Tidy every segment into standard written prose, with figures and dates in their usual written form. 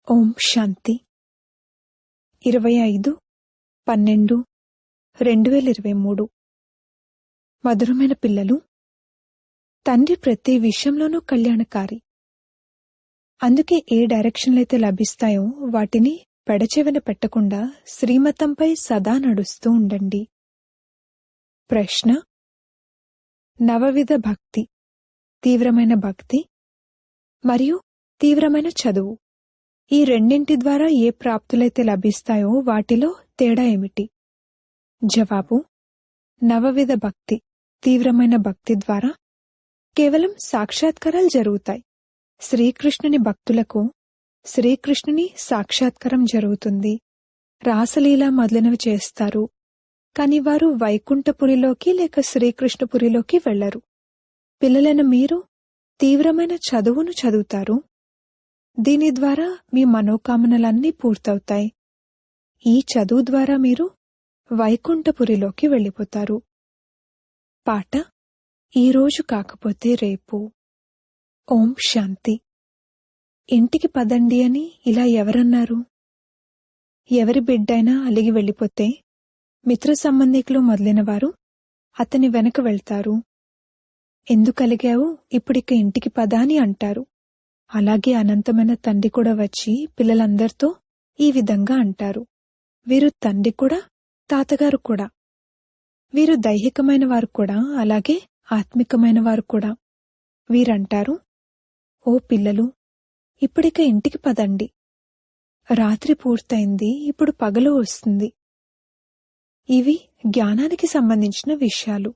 ఓం శాంతి 25/12/2023 మధురమైన పిల్లలు, తండ్రి ప్రతి విషయంలోనూ కళ్యాణకారి. అందుకే ఏ డైరెక్షన్లైతే లభిస్తాయో వాటిని పెడచెవిన పెట్టకుండా శ్రీమతంపై సదా నడుస్తూ ఉండండి. ప్రశ్న: నవవిధ భక్తి, తీవ్రమైన భక్తి మరియు తీవ్రమైన చదువు, ఈ రెండింటి ద్వారా ఏ ప్రాప్తులైతే లభిస్తాయో వాటిలో తేడా ఏమిటి? జవాబు: నవవిధ భక్తి, తీవ్రమైన భక్తి ద్వారా కేవలం సాక్షాత్కారాలు జరుగుతాయి. శ్రీకృష్ణుని భక్తులకు శ్రీకృష్ణుని సాక్షాత్కారం జరుగుతుంది. రాసలీల మొదలైనవి చేస్తారు, కాని వారు వైకుంఠపురిలోకి లేక శ్రీకృష్ణపురిలోకి వెళ్లరు. పిల్లలైన మీరు తీవ్రమైన చదువును చదువుతారు. దీని ద్వారా మీ మనోకామనలన్నీ పూర్తవుతాయి. ఈ చదువు ద్వారా మీరు వైకుంఠపురిలోకి వెళ్ళిపోతారు. పాట: ఈరోజు కాకపోతే రేపు. ఓం శాంతి. ఇంటికి పదండి అని ఇలా ఎవరన్నారు? ఎవరి బిడ్డైనా అలిగి వెళ్ళిపోతే మిత్ర సంబంధికులు మొదలైన వారు అతని వెనక వెళ్తారు. ఎందుకలిగావు, ఇప్పుడిక ఇంటికి పద అని అంటారు. అలాగే అనంతమైన తండ్రి కూడా వచ్చి పిల్లలందరితో ఈ విధంగా అంటారు. వీరు తండ్రి కూడా, తాతగారు కూడా. వీరు దైహికమైన వారు కూడా, అలాగే ఆత్మికమైన వారు కూడా. వీరంటారు, ఓ పిల్లలు, ఇప్పుడిక ఇంటికి పదండి. రాత్రి పూర్తయింది, ఇప్పుడు పగలు వస్తుంది. ఇవి జ్ఞానానికి సంబంధించిన విషయాలు.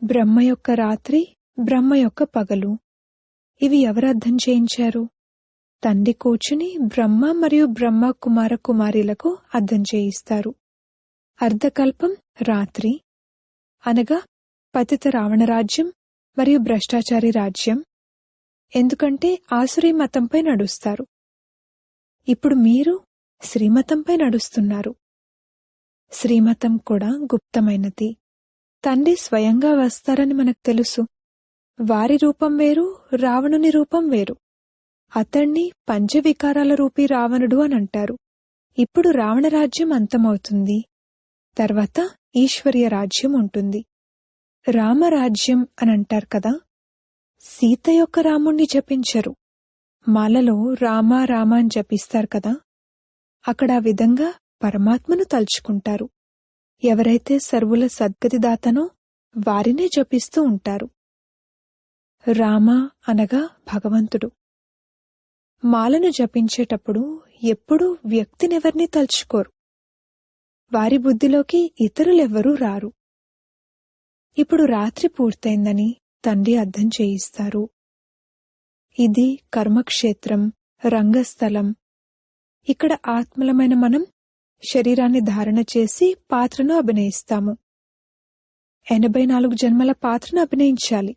బ్రహ్మ యొక్క రాత్రి, బ్రహ్మ యొక్క పగలు, ఇవి ఎవరు అర్థం చేయించారు? తండ్రి కూర్చుని బ్రహ్మ మరియు బ్రహ్మ కుమార కుమారీలకు అర్థం చేయిస్తారు. అర్ధకల్పం రాత్రి అనగా పతిత రావణ రాజ్యం మరియు భ్రష్టాచారి రాజ్యం. ఎందుకంటే ఆసురీ మతంపై నడుస్తారు. ఇప్పుడు మీరు శ్రీమతంపై నడుస్తున్నారు. శ్రీమతం కూడా గుప్తమైనది. తండ్రి స్వయంగా వస్తారని మనకు తెలుసు. వారి రూపం వేరు, రావణుని రూపం వేరు. అతణ్ణి పంచవికారాల రూపీ రావణుడు అని అంటారు. ఇప్పుడు రావణ రాజ్యం అంతమవుతుంది. తర్వాత ఈశ్వర్య రాజ్యం ఉంటుంది. రామరాజ్యం అని అంటారు కదా. సీత యొక్క రాముణ్ణి జపించరు. మాలలో రామ రామ అని జపిస్తారు కదా. అక్కడ ఆ విధంగా పరమాత్మను తలుచుకుంటారు. ఎవరైతే సర్వుల సద్గతిదాతనో వారినే జపిస్తూ ఉంటారు. రామ అనగా భగవంతుడు. మాలను జపించేటప్పుడు ఎప్పుడూ వ్యక్తినెవర్నీ తలుచుకోరు. వారి బుద్ధిలోకి ఇతరులెవ్వరూ రారు. ఇప్పుడు రాత్రి పూర్తయిందని తండ్రి అర్థం చేయిస్తారు. ఇది కర్మక్షేత్రం, రంగస్థలం. ఇక్కడ ఆత్మలమైన మనం శరీరాన్ని ధారణ చేసి పాత్రను అభినయిస్తాము. 84 జన్మల పాత్రను అభినయించాలి.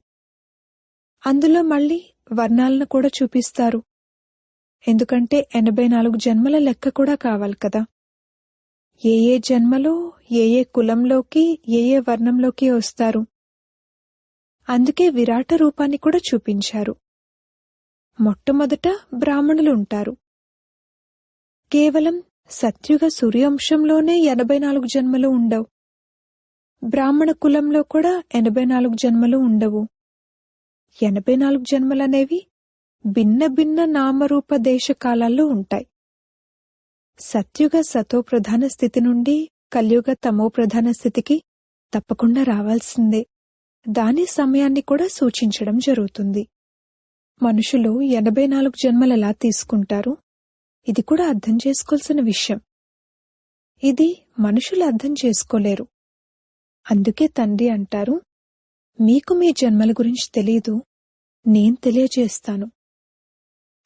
అందులో మళ్ళీ వర్ణాలను కూడా చూపిస్తారు. ఎందుకంటే 84 జన్మల లెక్క కూడా కావాలి కదా. ఏ ఏ జన్మలో ఏ ఏ కులంలోకి ఏ ఏ వర్ణంలోకి వస్తారు. అందుకే విరాట రూపాన్ని కూడా చూపించారు. మొట్టమొదట బ్రాహ్మణులు ఉంటారు. కేవలం సత్యుగ సూర్యవంశంలోనే 84 జన్మలు ఉండవు. బ్రాహ్మణ కులంలో కూడా 84 జన్మలు ఉండవు. 84 జన్మలనేవి భిన్న భిన్న నామరూప దేశ కాలాల్లో ఉంటాయి. సత్యుగ సతోప్రధాన స్థితి నుండి కలియుగ తమోప్రధాన స్థితికి తప్పకుండా రావాల్సిందే. దాని సమయాన్ని కూడా సూచించడం జరుగుతుంది. మనుషులు 84 జన్మలెలా తీసుకుంటారు? ఇది కూడా అర్థం చేసుకోవాల్సిన విషయం. ఇది మనుషులు అర్థం చేసుకోలేరు. అందుకే తండ్రి అంటారు, మీకు మీ జన్మల గురించి తెలీదు, నేను తెలియజేస్తాను.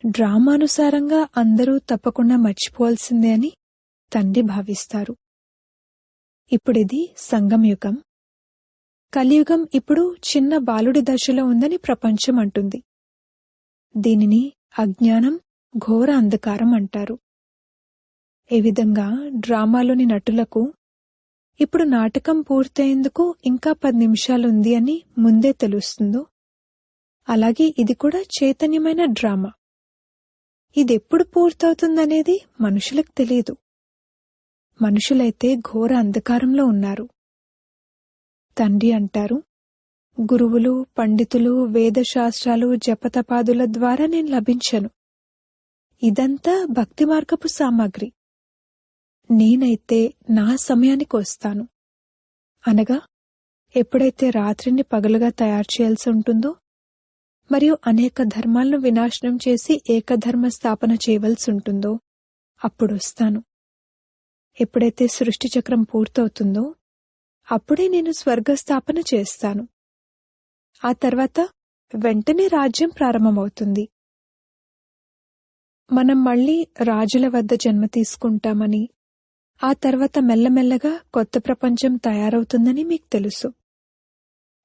డ్రామానుసారంగా అందరూ తప్పకుండా మర్చిపోవాల్సిందే అని తండ్రి భావిస్తారు. ఇప్పుడిది సంగమయుగం. కలియుగం ఇప్పుడు చిన్న బాలుడి దశలో ఉందని ప్రపంచం అంటుంది. దీనిని అజ్ఞానం, ఘోర అంధకారం అంటారు. ఏ విధంగా డ్రామాలోని నటులకు ఇప్పుడు నాటకం పూర్తయ్యేందుకు ఇంకా 10 నిమిషాలుంది అని ముందే తెలుస్తుందో, అలాగే ఇది కూడా చైతన్యమైన డ్రామా. ఇదెప్పుడు పూర్తవుతుందనేది మనుషులకు తెలియదు. మనుషులైతే ఘోర అంధకారంలో ఉన్నారు. తండ్రి అంటారు, గురువులు, పండితులు, వేదశాస్త్రాలు, జపతపాదుల ద్వారా నేను లభించను. ఇదంతా భక్తి మార్గపు సామాగ్రి. నేనైతే నా సమయానికి వస్తాను. అనగా ఎప్పుడైతే రాత్రిని పగలుగా తయారు చేయాల్సి ఉంటుందో మరియు అనేక ధర్మాలను వినాశనం చేసి ఏకధర్మ స్థాపన చేయవలసి ఉంటుందో అప్పుడు వస్తాను. ఎప్పుడైతే సృష్టి చక్రం పూర్తవుతుందో అప్పుడే నేను స్వర్గస్థాపన చేస్తాను. ఆ తర్వాత వెంటనే రాజ్యం ప్రారంభమవుతుంది. మనం మళ్లీ రాజుల వద్ద జన్మ తీసుకుంటామని, ఆ తర్వాత మెల్లమెల్లగా కొత్త ప్రపంచం తయారవుతుందని మీకు తెలుసు.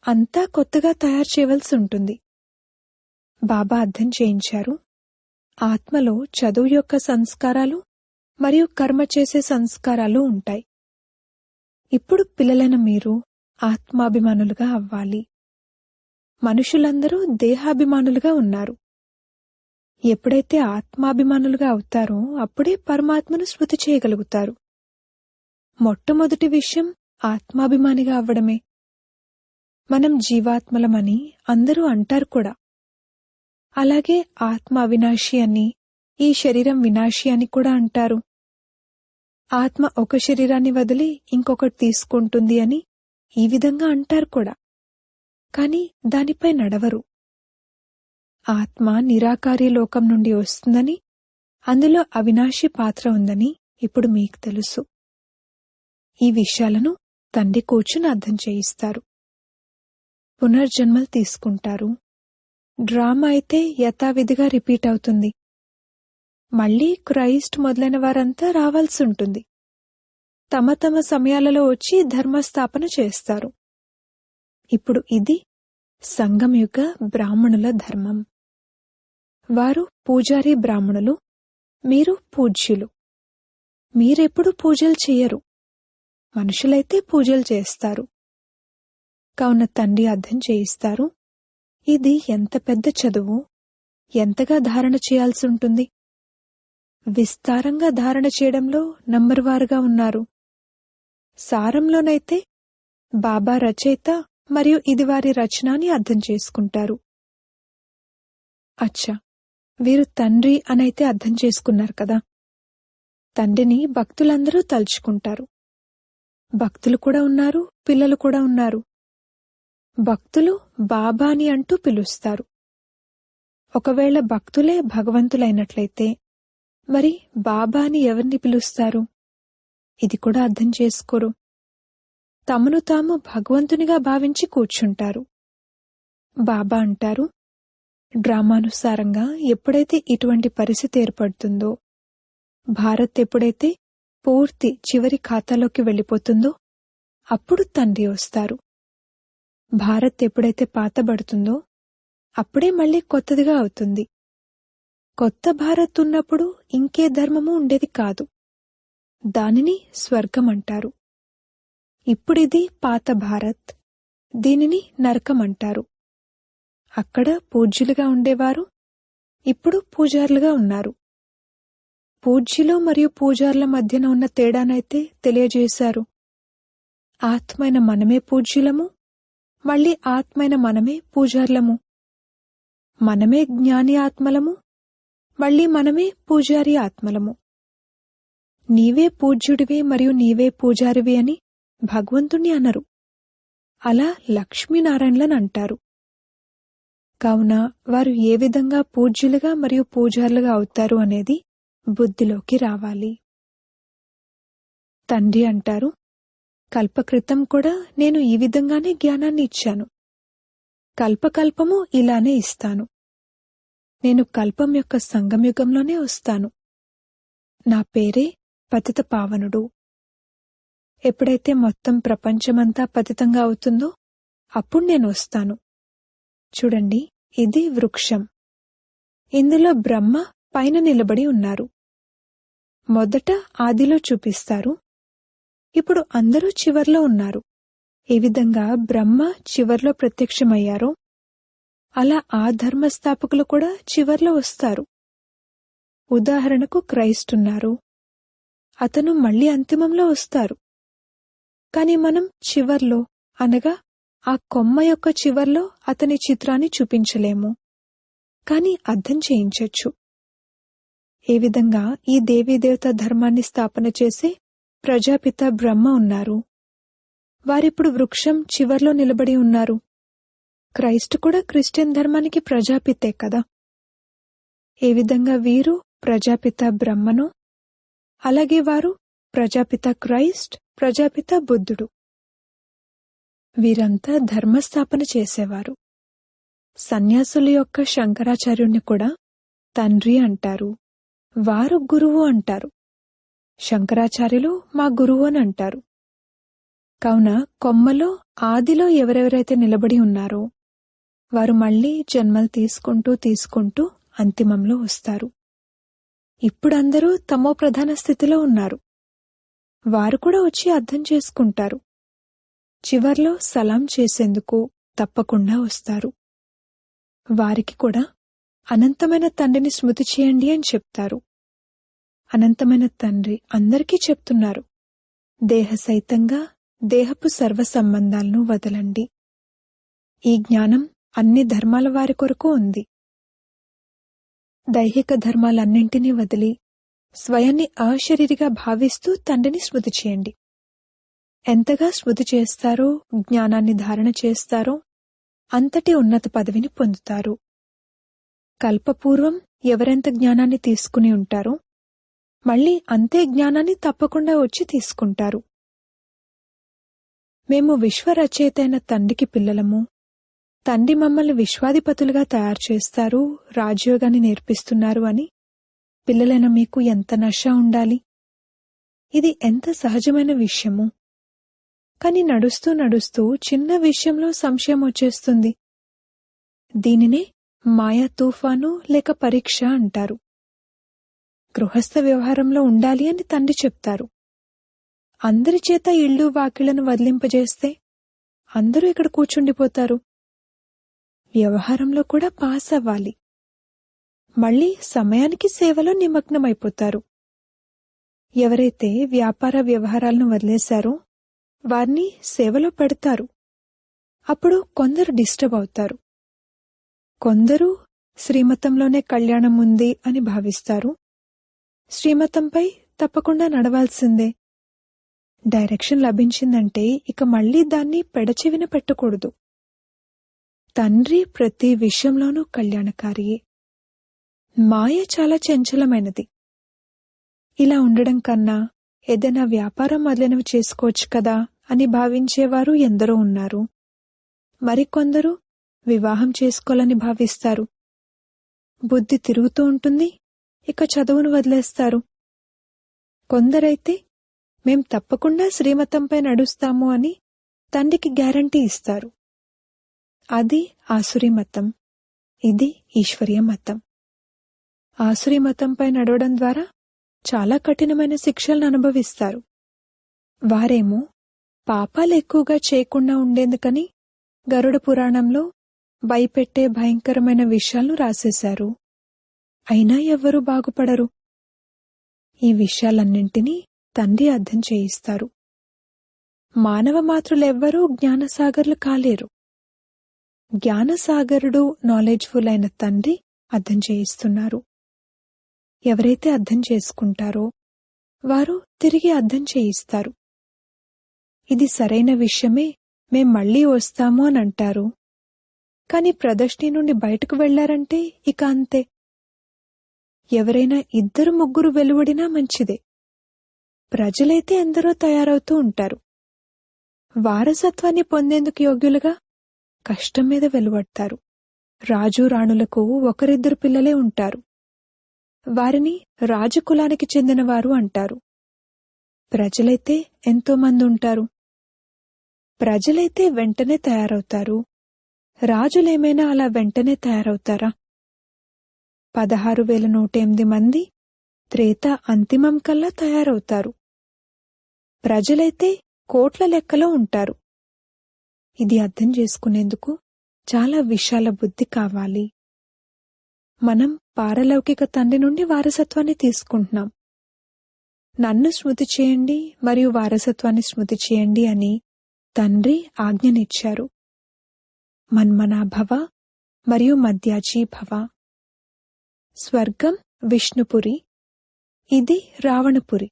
అంతా కొత్తగా తయారు చేయవలసి ఉంటుంది. బాబా అర్థం చేయించారు, ఆత్మలో చదువు యొక్క సంస్కారాలు మరియు కర్మ చేసే సంస్కారాలు ఉంటాయి. ఇప్పుడు పిల్లలైన మీరు ఆత్మాభిమానులుగా అవ్వాలి. మనుషులందరూ దేహాభిమానులుగా ఉన్నారు. ఎప్పుడైతే ఆత్మాభిమానులుగా అవుతారో అప్పుడే పరమాత్మను స్మృతి చేయగలుగుతారు. మొట్టమొదటి విషయం ఆత్మాభిమానిగా అవ్వడమే. మనం జీవాత్మలమని అందరూ అంటారు కూడా. అలాగే ఆత్మ అవినాశి అని, ఈ శరీరం వినాశి అని కూడా అంటారు. ఆత్మ ఒక శరీరాన్ని వదిలి ఇంకొకటి తీసుకుంటుంది అని ఈ విధంగా అంటారు కూడా. కాని దానిపై నడవరు. ఆత్మ నిరాకారి లోకం నుండి వస్తుందని, అందులో అవినాశి పాత్ర ఉందని ఇప్పుడు మీకు తెలుసు. ఈ విషయాలను తండ్రి కూర్చుని అర్థం చేయిస్తారు. పునర్జన్మలు తీసుకుంటారు. డ్రామా అయితే యథావిధిగా రిపీట్ అవుతుంది. మళ్లీ క్రైస్ట్ మొదలైన వారంతా రావాల్సి ఉంటుంది. తమ తమ సమయాలలో వచ్చి ధర్మస్థాపన చేస్తారు. ఇప్పుడు ఇది సంగమయుగ బ్రాహ్మణుల ధర్మం. వారు పూజారి బ్రాహ్మణులు, మీరు పూజ్యులు. మీరెప్పుడు పూజలు చెయ్యరు, మనుషులైతే పూజలు చేస్తారు. కావున తండ్రి అర్థం చేయిస్తారు, ఇది ఎంత పెద్ద చదువు, ఎంతగా ధారణ చేయాల్సి ఉంటుంది. విస్తారంగా ధారణ చేయడంలో నంబర్వారుగా ఉన్నారు. సారంలోనైతే బాబా రచయిత మరియు ఇది వారి రచన అని అర్థం చేసుకుంటారు. అచ్చా, వీరు తండ్రి అనైతే అర్థం చేసుకున్నారు కదా. తండ్రిని భక్తులందరూ తలుచుకుంటారు. భక్తులు కూడా ఉన్నారు, పిల్లలు కూడా ఉన్నారు. భక్తులు బాబా అని అంటూ పిలుస్తారు. ఒకవేళ భక్తులే భగవంతులైనట్లయితే మరి బాబా అని ఎవరిని పిలుస్తారు? ఇది కూడా అర్థం చేసుకోరు. తమను తాము భగవంతునిగా భావించి కూర్చుంటారు. బాబా అంటారు, డ్రామానుసారంగా ఎప్పుడైతే ఇటువంటి పరిస్థితి ఏర్పడుతుందో, భారత్ ఎప్పుడైతే పూర్తి చివరి ఖాతాలోకి వెళ్ళిపోతుందో అప్పుడు తండ్రి వస్తారు. భారత్ ఎప్పుడైతే పాతబడుతుందో అప్పుడే మళ్లీ కొత్తదిగా అవుతుంది. కొత్త భారత్ ఉన్నప్పుడు ఇంకే ధర్మము ఉండేది కాదు. దానిని స్వర్గం అంటారు. ఇప్పుడిది పాత భారత్, దీనిని నరకం అంటారు. అక్కడ పూజ్యులుగా ఉండేవారు ఇప్పుడు పూజారులుగా ఉన్నారు. పూజ్యులు మరియు పూజారుల మధ్యన ఉన్న తేడానైతే తెలియజేశారు. ఆత్మైన మనమే పూజ్యులము, మళ్లీ ఆత్మైన మనమే పూజారులము. మనమే జ్ఞాని ఆత్మలము, మళ్లీ మనమే పూజారి ఆత్మలము. నీవే పూజ్యుడివి మరియు నీవే పూజారివి అని భగవంతుణ్ణి అనరు. అలా లక్ష్మీనారాయణలను అంటారు. కావున వారు ఏ విధంగా పూజ్యులుగా మరియు పూజారులుగా అవుతారు అనేది బుద్ధిలోకి రావాలి. తండ్రి అంటారు, కల్పకృతం కూడా నేను ఈ విధంగానే జ్ఞానాన్ని ఇచ్చాను. కల్పకల్పము ఇలానే ఇస్తాను. నేను కల్పం యొక్క సంగమయుగంలోనే వస్తాను. నా పేరే పతిత పావనుడు. ఎప్పుడైతే మొత్తం ప్రపంచమంతా పతితంగా అవుతుందో అప్పుడు నేను వస్తాను. చూడండి, ఇది వృక్షం. ఇందులో బ్రహ్మ పైన నిలబడి ఉన్నారు. మొదట ఆదిలో చూపిస్తారు, ఇప్పుడు అందరూ చివర్లో ఉన్నారు. ఏ విధంగా బ్రహ్మ చివర్లో ప్రత్యక్షమయ్యారో అలా ఆ ధర్మస్థాపకులు కూడా చివర్లో వస్తారు. ఉదాహరణకు క్రైస్ట్ ఉన్నారు. అతను మళ్ళీ అంతిమంలో వస్తారు. కాని మనం చివర్లో, అనగా ఆ కొమ్మ యొక్క చివర్లో అతని చిత్రాన్ని చూపించలేము, కాని అర్థం చేయించొచ్చు. ఏ విధంగా ఈ దేవీదేవత ధర్మాన్ని స్థాపన చేసే ప్రజాపిత బ్రహ్మ ఉన్నారు. వారిప్పుడు వృక్షం చివర్లో నిలబడి ఉన్నారు. క్రైస్ట్ కూడా క్రిస్టియన్ ధర్మానికి ప్రజాపితే కదా. ఏ విధంగా వీరు ప్రజాపిత బ్రహ్మను, అలాగే వారు ప్రజాపిత క్రైస్ట్, ప్రజాపిత బుద్ధుడు. వీరంతా ధర్మస్థాపన చేసేవారు. సన్యాసుల యొక్క శంకరాచార్యుణ్ణి కూడా తండ్రి అంటారు, వారు గురువు అంటారు. శంకరాచార్యులు మా గురువు అని అంటారు. కావున కొమ్మలో ఆదిలో ఎవరెవరైతే నిలబడి ఉన్నారో వారు మళ్లీ జన్మలు తీసుకుంటూ అంతిమంలో వస్తారు. ఇప్పుడందరూ తమో ప్రధాన స్థితిలో ఉన్నారు. వారు కూడా వచ్చి అర్థం చేసుకుంటారు. చివర్లో సలాం చేసేందుకు తప్పకుండా వస్తారు. వారికి కూడా అనంతమైన తండ్రిని స్మృతి చేయండి అని చెప్తారు. అనంతమైన తండ్రి అందరికీ చెప్తున్నారు, దేహ సహితంగా దేహపు సర్వ సంబంధాలను వదలండి. ఈ జ్ఞానం అన్ని ధర్మాల వారి కొరకు ఉంది. దైహిక ధర్మాలన్నింటినీ వదిలి స్వయాన్ని అశరీరిగా భావిస్తూ తండ్రిని స్మృతి చేయండి. ఎంతగా స్మృతి చేస్తారో, జ్ఞానాన్ని ధారణ చేస్తారో అంతటి ఉన్నత పదవిని పొందుతారు. కల్పపూర్వం ఎవరెంత జ్ఞానాన్ని తీసుకుని ఉంటారో మళ్లీ అంతే జ్ఞానాన్ని తప్పకుండా వచ్చి తీసుకుంటారు. మేము విశ్వరచయితైన తండ్రికి పిల్లలము. తండ్రి మమ్మల్ని విశ్వాధిపతులుగా తయారు చేస్తారు, రాజయోగాన్ని నేర్పిస్తున్నారు అని పిల్లలైన మీకు ఎంత నష ఉండాలి. ఇది ఎంత సహజమైన విషయము. కాని నడుస్తూ నడుస్తూ చిన్న విషయంలో సంశయం వచ్చేస్తుంది. దీనినే మాయా తుఫాను లేక పరీక్ష అంటారు. గృహస్థ వ్యవహారంలో ఉండాలి అని తండ్రి చెప్తారు. అందరి చేత ఇళ్ళు వాకిళ్లను వదిలింపజేస్తే అందరూ ఇక్కడ కూర్చుండిపోతారు. వ్యవహారంలో కూడా పాస్ అవ్వాలి. మళ్లీ సమయానికి సేవలో నిమగ్నమైపోతారు. ఎవరైతే వ్యాపార వ్యవహారాలను వదిలేశారో వారిని సేవలో పెడతారు. అప్పుడు కొందరు డిస్టర్బ్ అవుతారు. కొందరు శ్రీమతంలోనే కళ్యాణం ఉంది అని భావిస్తారు. శ్రీమతంపై తప్పకుండా నడవాల్సిందే. డైరెక్షన్ లభించిందంటే ఇక మళ్లీ దాన్ని పెడచెవిన పెట్టకూడదు. తండ్రి ప్రతి విషయంలోనూ కళ్యాణకారియే. మాయ చాలా చంచలమైనది. ఇలా ఉండడం కన్నా ఏదైనా వ్యాపారం మొదలైనవి చేసుకోవచ్చు కదా అని భావించేవారు ఎందరో ఉన్నారు. మరికొందరు వివాహం చేసుకోవాలని భావిస్తారు. బుద్ధి తిరుగుతూ ఉంటుంది, ఇక చదువును వదిలేస్తారు. కొందరైతే మేం తప్పకుండా శ్రీమతంపై నడుస్తాము అని తండ్రికి గ్యారంటీ ఇస్తారు. అది ఆసురీ మతం, ఇది ఈశ్వర్య మతం. ఆసురీ మతంపై నడవడం ద్వారా చాలా కఠినమైన శిక్షలను అనుభవిస్తారు. వారేమో పాపాలు ఎక్కువగా చేయకుండా ఉండేందుకని గరుడ పురాణంలో భయపెట్టే భయంకరమైన విషయాలను రాసేశారు. అయినా ఎవ్వరూ బాగుపడరు. ఈ విషయాలన్నింటినీ తండ్రి అర్థం చేయిస్తారు. మానవ మాతృలెవ్వరూ జ్ఞానసాగర్లు కాలేరు. జ్ఞానసాగరుడు నాలెడ్జ్ఫుల్ అయిన తండ్రి అర్థం చేయిస్తున్నారు. ఎవరైతే అర్థం చేసుకుంటారో వారు తిరిగి అర్థం చేయిస్తారు. ఇది సరైన విషయమే, మేం మళ్లీ వస్తాము అని అంటారు. కాని ప్రదర్శని నుండి బయటకు వెళ్లారంటే ఇక అంతే. ఎవరైనా 2-3 వెలువడినా మంచిదే. ప్రజలైతే ఎందరో తయారవుతూ ఉంటారు. వారసత్వాన్ని పొందేందుకు యోగ్యులుగా కష్టం మీద వెలువడతారు. రాజు రాణులకు 1-2 పిల్లలే ఉంటారు. వారిని రాజకులానికి చెందినవారు అంటారు. ప్రజలైతే ఎంతో మంది ఉంటారు. ప్రజలైతే వెంటనే తయారవుతారు. రాజులేమైనా అలా వెంటనే తయారవుతారా? 16,108 మంది త్రేత అంతిమం కల్లా తయారవుతారు. ప్రజలైతే కోట్ల లెక్కలో ఉంటారు. ఇది అర్థం చేసుకునేందుకు చాలా విశాల బుద్ధి కావాలి. మనం పారలౌకిక తండ్రి నుండి వారసత్వాన్ని తీసుకుంటున్నాం. నన్ను స్మృతి చేయండి మరియు వారసత్వాన్ని స్మృతి చేయండి అని తండ్రి ఆజ్ఞనిచ్చారు. మన్మనాభవ మరియు మధ్యాజీ భవ. స్వర్గం విష్ణుపురి, ఇది రావణపురి.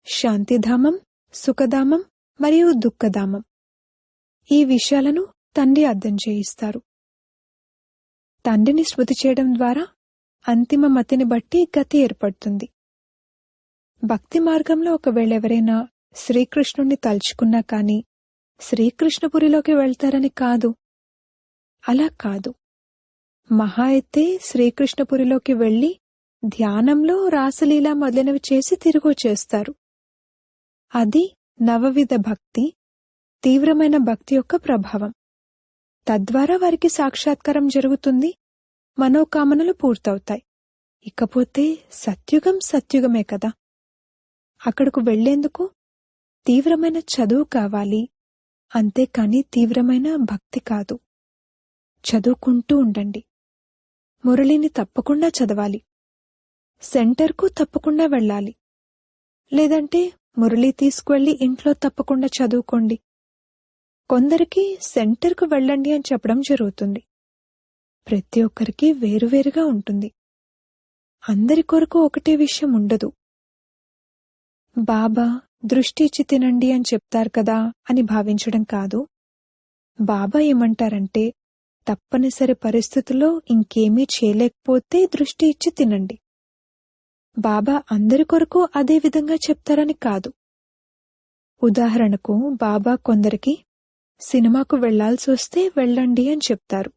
శాంతిధామం, సుఖధామం మరియు దుఃఖధామం. ఈ విషయాలను తండ్రి అర్థం చేయిస్తారు. తండ్రిని స్మృతి చేయడం ద్వారా అంతిమ మతిని బట్టి గతి ఏర్పడుతుంది. భక్తి మార్గంలో ఒకవేళ ఎవరైనా శ్రీకృష్ణుణ్ణి తలుచుకున్నా కాని శ్రీకృష్ణపురిలోకి వెళ్తారని కాదు. అలా కాదు. మహా అయితే శ్రీకృష్ణపురిలోకి వెళ్లి ధ్యానంలో రాసలీలా మొదలైనవి చేసి తిరిగొచ్చేస్తారు. అది నవవిధ భక్తి, తీవ్రమైన భక్తి యొక్క ప్రభావం. తద్వారా వారికి సాక్షాత్కారం జరుగుతుంది, మనోకామనలు పూర్తవుతాయి. ఇకపోతే సత్యుగం సత్యుగమే కదా. అక్కడకు వెళ్లేందుకు తీవ్రమైన చదువు కావాలి, అంతేకాని తీవ్రమైన భక్తి కాదు. చదువుకుంటూ ఉండండి. మురళిని తప్పకుండా చదవాలి. సెంటర్కు తప్పకుండా వెళ్ళాలి. లేదంటే మురళి తీసుకువెళ్లి ఇంట్లో తప్పకుండా చదువుకోండి. కొందరికి సెంటర్కు వెళ్ళండి అని చెప్పడం జరుగుతుంది. ప్రతి ఒక్కరికి వేరువేరుగా ఉంటుంది. అందరి కొరకు ఒకటే విషయం ఉండదు. బాబా దృష్టి ఇచ్చి తినండి అని చెప్తారు కదా అని భావించడం కాదు. బాబా ఏమంటారంటే, తప్పనిసరి పరిస్థితుల్లో ఇంకేమీ చేయలేకపోతే దృష్టి ఇచ్చి తినండి. బాబా అందరి కొరకు అదే విధంగా చెప్తారని కాదు. ఉదాహరణకు బాబా కొందరికి సినిమాకు వెళ్లాల్సి వస్తే వెళ్ళండి అని చెప్తారు.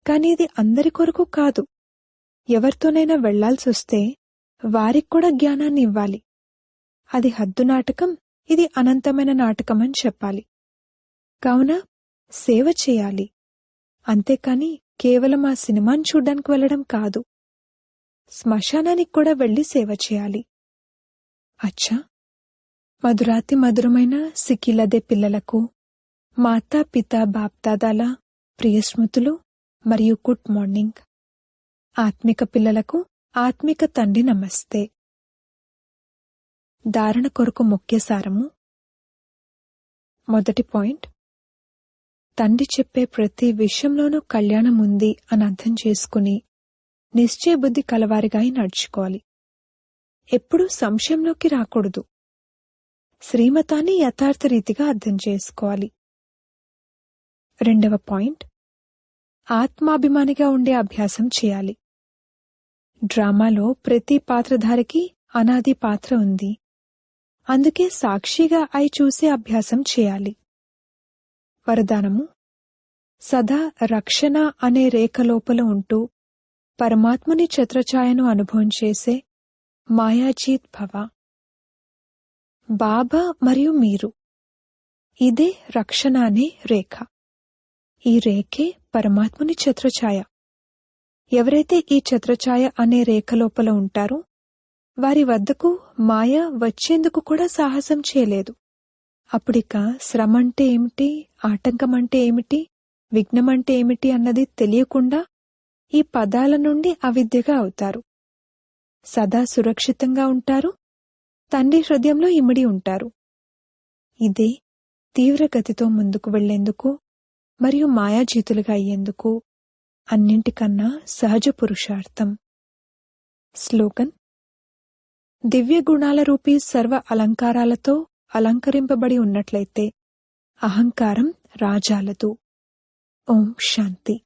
కాని ఇది అందరి కొరకు కాదు. ఎవరితోనైనా వెళ్లాల్సి వస్తే వారికి కూడా జ్ఞానాన్ని ఇవ్వాలి. అది హద్దు నాటకం, ఇది అనంతమైన నాటకం అని చెప్పాలి. కావున సేవ చేయాలి, అంతేకాని కేవలం ఆ సినిమాను చూడ్డానికి వెళ్లడం కాదు. శ్మశానానికి కూడా వెళ్లి సేవ చేయాలి. అచ్చా, మధురాతి మధురమైన సిక్కిలదే పిల్లలకు మాతా పితా బాప్దాదాల ప్రియ స్మృతులు మరియు గుడ్ మార్నింగ్. ఆత్మిక పిల్లలకు ఆత్మిక తండ్రి నమస్తే. ధారణ కొరకు ముఖ్య సారము. మొదటి పాయింట్, తండ్రి చెప్పే ప్రతి విషయంలోనూ కళ్యాణం ఉంది అని అర్థం చేసుకుని నిశ్చయబుద్ధి కలవారిగా నడుచుకోవాలి. ఎప్పుడూ సంశయంలోకి రాకూడదు. శ్రీమతాన్ని యథార్థ రీతిగా అర్థం చేసుకోవాలి. రెండవ పాయింట్, ఆత్మాభిమానిగా ఉండే అభ్యాసం చేయాలి. డ్రామాలో ప్రతి పాత్రధారికి అనాది పాత్ర ఉంది. అందుకే సాక్షిగా అయి చూసే అభ్యాసం చేయాలి. వరదానము, సదా రక్షణ అనే రేఖ లోపల ఉంటూ పరమాత్ముని ఛత్రఛాయను అనుభవం చేసే మాయాజీత్ భవ. బాబా మరియు మీరు, ఇదే రక్షణ అనే రేఖ. ఈ రేఖే పరమాత్ముని ఛత్రఛాయ. ఎవరైతే ఈ ఛత్రఛాయ అనే రేఖ లోపల ఉంటారో వారి వద్దకు మాయ వచ్చేందుకు కూడా సాహసం చేయలేదు. అప్పుడిక శ్రమంటే ఏమిటి, ఆటంకమంటే ఏమిటి, విఘ్నమంటే ఏమిటి అన్నది తెలియకుండా ఈ పదాల నుండి అవిద్యగా అవుతారు. సదా సురక్షితంగా ఉంటారు, తండ్రి హృదయంలో ఇమిడి ఉంటారు. ఇదే తీవ్రగతితో ముందుకు వెళ్లేందుకు మరియు మాయాజీతులుగా అయ్యేందుకు అన్నింటికన్నా సహజ పురుషార్థం. స్లోగన్, దివ్య గుణాల రూపీ సర్వ అలంకారాలతో అలంకరింపబడి ఉన్నట్లయితే అహంకారం రాజాలదు. ఓం శాంతి.